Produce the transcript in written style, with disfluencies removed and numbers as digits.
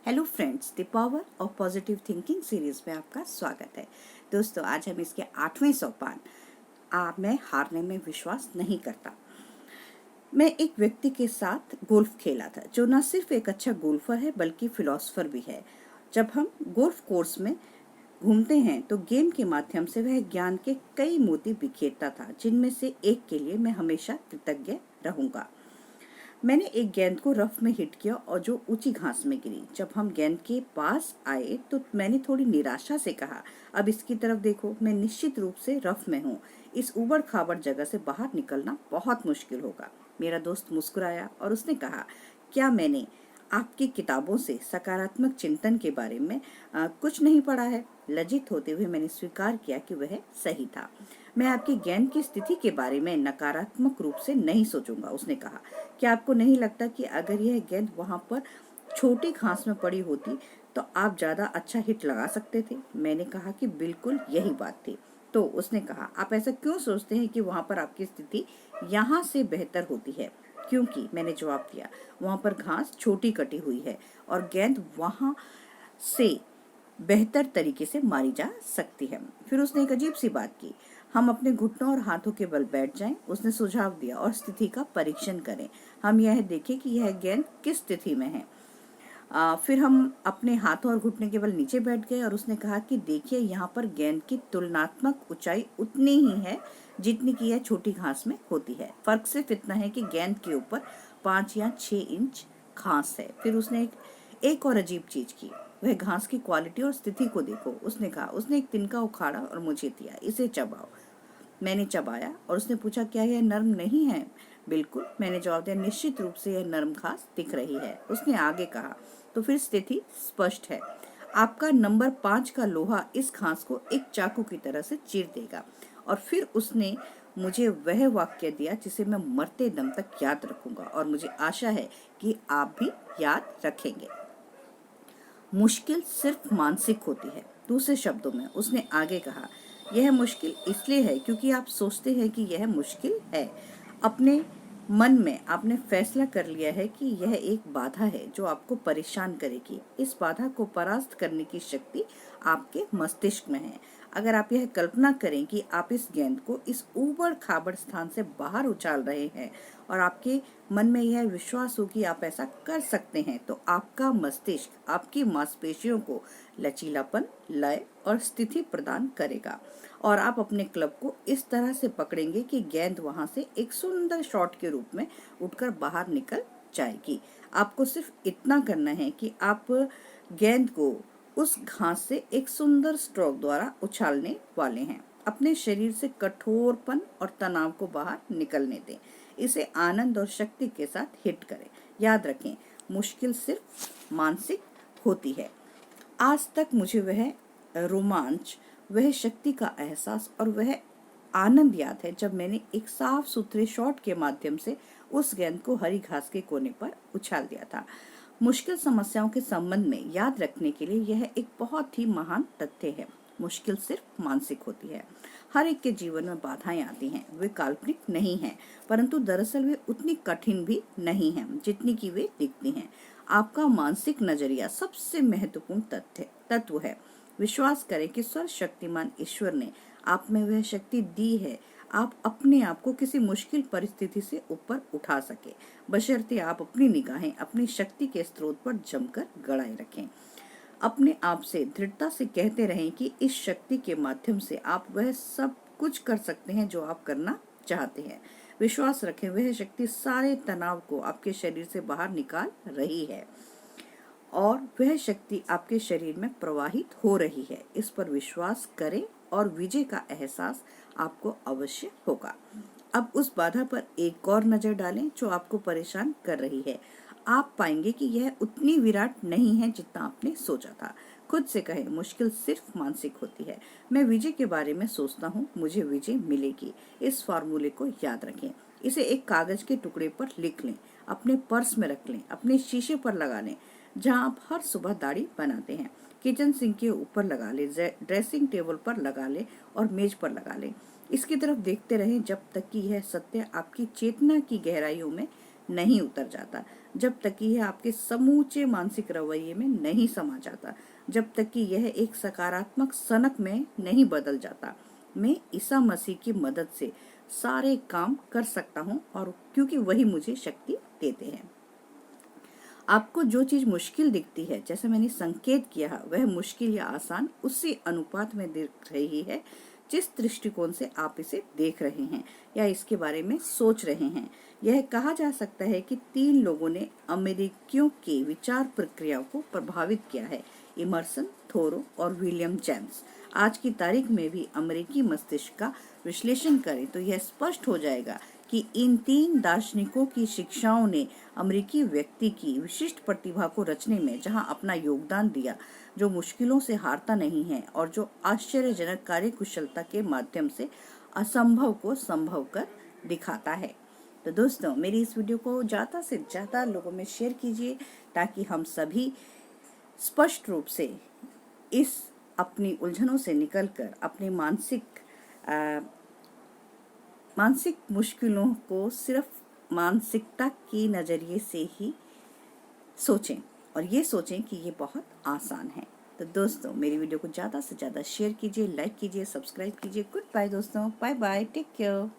Hello friends, the power of positive thinking series में आपका स्वागत है। दोस्तों, आज हम इसके 8वें सोपान मैं हारने में विश्वास नहीं करता। मैं एक व्यक्ति के साथ गोल्फ खेला था जो न सिर्फ एक अच्छा गोल्फर है बल्कि फिलोसोफर भी है। जब हम गोल्फ कोर्स में घूमते हैं तो गेम के माध्यम से वह ज्ञान के कई मोती बिखेरता था, जिनमें से एक के लिए मैं हमेशा कृतज्ञ रहूंगा। मैंने एक गेंद को रफ में हिट किया और जो ऊंची घास में गिरी। जब हम गेंद के पास आए तो मैंने थोड़ी निराशा से कहा, अब इसकी तरफ देखो, मैं निश्चित रूप से रफ में हूँ। इस उबड़ खाबड़ जगह से बाहर निकलना बहुत मुश्किल होगा। मेरा दोस्त मुस्कुराया और उसने कहा, क्या मैंने आपकी किताबों से सकारात्मक चिंतन के बारे में कुछ नहीं पढ़ा है? लज्जित होते हुए मैंने स्वीकार किया कि वह सही था। मैं आपकी गेंद की स्थिति के बारे में नकारात्मक रूप से नहीं सोचूंगा, उसने कहा। क्या आपको नहीं लगता कि अगर यह गेंद वहां पर छोटी घास में पड़ी होती तो आप ज्यादा अच्छा हिट लगा सकते थे? मैंने कहा कि बिल्कुल यही बात थी। तो उसने कहा, आप ऐसा क्यों सोचते हैं कि वहां पर आपकी स्थिति यहाँ से बेहतर होती है? क्योंकि, मैंने जवाब दिया, वहां पर घास छोटी कटी हुई है और गेंद वहां से बेहतर तरीके से मारी जा सकती है। फिर उसने एक अजीब सी बात की, हम अपने घुटनों और हाथों के बल बैठ जाएं, उसने सुझाव दिया, और स्थिति का परीक्षण करें। हम यह देखें कि यह गेंद किस स्थिति में है। फिर हम अपने हाथों और घुटने के बल नीचे बैठ गए और उसने कहा कि देखिए, यहाँ पर गेंद की तुलनात्मक ऊंचाई उतनी ही है जितनी की यह छोटी घास में होती है। फर्क सिर्फ इतना है कि गेंद के ऊपर 5 या 6 इंच घास है। फिर उसने एक और अजीब चीज की, वह घास की क्वालिटी और स्थिति को देखो, उसने कहा। उसने एक तिनका उखाड़ा और मुझे दिया, इसे चबाओ। मैंने चबाया और उसने पूछा, क्या यह नर्म नहीं है? बिल्कुल, मैंने जवाब दिया, निश्चित रूप से यह नर्म घास दिख रही है। उसने आगे कहा, तो फिर स्थिति स्पष्ट है। आपका नंबर 5 का लोहा इस घास को एक चाकू की तरह से चीर देगा। और फिर उसने मुझे वह वाक्य दिया जिसे मैं मरते दम तक याद रखूंगा और मुझे आशा है कि आप भी याद रखेंगे। मुश्किल सिर्फ मानसिक होती है। दूसरे शब्दों में उसने आगे कहा, यह मुश्किल इसलिए है क्योंकि आप सोचते हैं कि यह मुश्किल है। अपने मन में आपने फैसला कर लिया है कि यह एक बाधा है जो आपको परेशान करेगी। इस बाधा को परास्त करने की शक्ति आपके मस्तिष्क में है। अगर आप यह कल्पना करें कि आप इस गेंद को इस ऊबड़ खाबड़ स्थान से बाहर उछाल रहे हैं और आपके मन में यह विश्वास हो कि आप ऐसा कर सकते हैं, तो आपका मस्तिष्क आपकी मांसपेशियों को लचीलापन, लय और स्थिति प्रदान करेगा और आप अपने क्लब को इस तरह से पकड़ेंगे कि गेंद वहां से एक सुंदर शॉट के रूप में उठकर बाहर निकल जाएगी। आपको सिर्फ इतना करना है कि आप गेंद को उस घास से एक सुंदर स्ट्रोक द्वारा उछालने वाले हैं। अपने शरीर से कठोरपन और तनाव को बाहर निकलने दें। इसे आनंद और शक्ति के साथ हिट करें। याद रखें, मुश्किल सिर्फ मानसिक होती है। आज तक मुझे वह रोमांच, वह शक्ति का एहसास और वह आनंद याद है जब मैंने एक साफ सुथरे शॉट के माध्यम से उस गेंद को हरी घास के कोने पर उछाल दिया था। मुश्किल समस्याओं के संबंध में याद रखने के लिए यह एक बहुत ही महान तथ्य है। मुश्किल सिर्फ मानसिक होती है। हर एक के जीवन में बाधाएं आती हैं। वे काल्पनिक नहीं हैं, परंतु दरअसल वे उतनी कठिन भी नहीं हैं जितनी कि वे दिखती हैं। आपका मानसिक नजरिया सबसे महत्वपूर्ण तत्व है। विश्वास करें कि सर्वशक्तिमान ईश्वर ने आप में वह शक्ति दी है, आप अपने आप को किसी मुश्किल परिस्थिति से ऊपर उठा सके, बशर्ते आप अपनी निगाहें अपनी शक्ति के स्रोत पर जमकर गड़ाए रखें। अपने आप से दृढ़ता से कहते रहें कि इस शक्ति के माध्यम से आप वह सब कुछ कर सकते हैं जो आप करना चाहते हैं। विश्वास रखें, वह शक्ति सारे तनाव को आपके शरीर से बाहर निकाल रही है और वह शक्ति आपके शरीर में प्रवाहित हो रही है। इस पर विश्वास करें और विजय का एहसास आपको अवश्य होगा। अब उस बाधा पर एक और नजर डालें जो आपको परेशान कर रही है। आप पाएंगे कि यह उतनी विराट नहीं है जितना आपने सोचा था। खुद से कहें, मुश्किल सिर्फ मानसिक होती है। मैं विजय के बारे में सोचता हूँ, मुझे विजय मिलेगी। इस फार्मूले को याद रखें। इसे एक कागज के टुकड़े पर लिख लें, अपने पर्स में रख लें, अपने शीशे पर लगा लें जहाँ आप हर सुबह दाढ़ी बनाते हैं, किचन सिंक के ऊपर लगा ले, ड्रेसिंग टेबल पर लगा ले और मेज पर लगा ले। इसकी तरफ देखते रहें जब तक कि यह सत्य आपकी चेतना की गहराइयों में नहीं उतर जाता, जब तक कि यह आपके समूचे मानसिक रवैये में नहीं समा जाता, जब तक कि यह एक सकारात्मक सनक में नहीं बदल जाता। मैं ईसा मसीह की मदद से सारे काम कर सकता हूँ, और क्योंकि वही मुझे शक्ति देते हैं। आपको जो चीज मुश्किल दिखती है, जैसे मैंने संकेत किया, वह मुश्किल या आसान उसी अनुपात में दिख रही है जिस दृष्टिकोण से आप इसे देख रहे हैं या इसके बारे में सोच रहे हैं। यह कहा जा सकता है कि 3 लोगों ने अमेरिकियों के विचार प्रक्रिया को प्रभावित किया है, इमर्सन, थोरो और विलियम जेम्स। आज की तारीख में भी अमेरिकी मस्तिष्क का विश्लेषण करें तो यह स्पष्ट हो जाएगा कि इन 3 दार्शनिकों की शिक्षाओं ने अमेरिकी व्यक्ति की विशिष्ट प्रतिभा को रचने में जहां अपना योगदान दिया, जो मुश्किलों से हारता नहीं है और जो आश्चर्यजनक कार्यकुशलता के माध्यम से असंभव को संभव कर दिखाता है। तो दोस्तों, मेरी इस वीडियो को ज़्यादा से ज़्यादा लोगों में शेयर कीजिए, ताकि हम सभी स्पष्ट रूप से इस अपनी उलझनों से निकलकर अपनी मानसिक मुश्किलों को सिर्फ मानसिकता के नज़रिए से ही सोचें, और ये सोचें कि ये बहुत आसान है। तो दोस्तों, मेरी वीडियो को ज़्यादा से ज़्यादा शेयर कीजिए, लाइक कीजिए, सब्सक्राइब कीजिए। गुड बाय दोस्तों, बाय बाय, टेक केयर।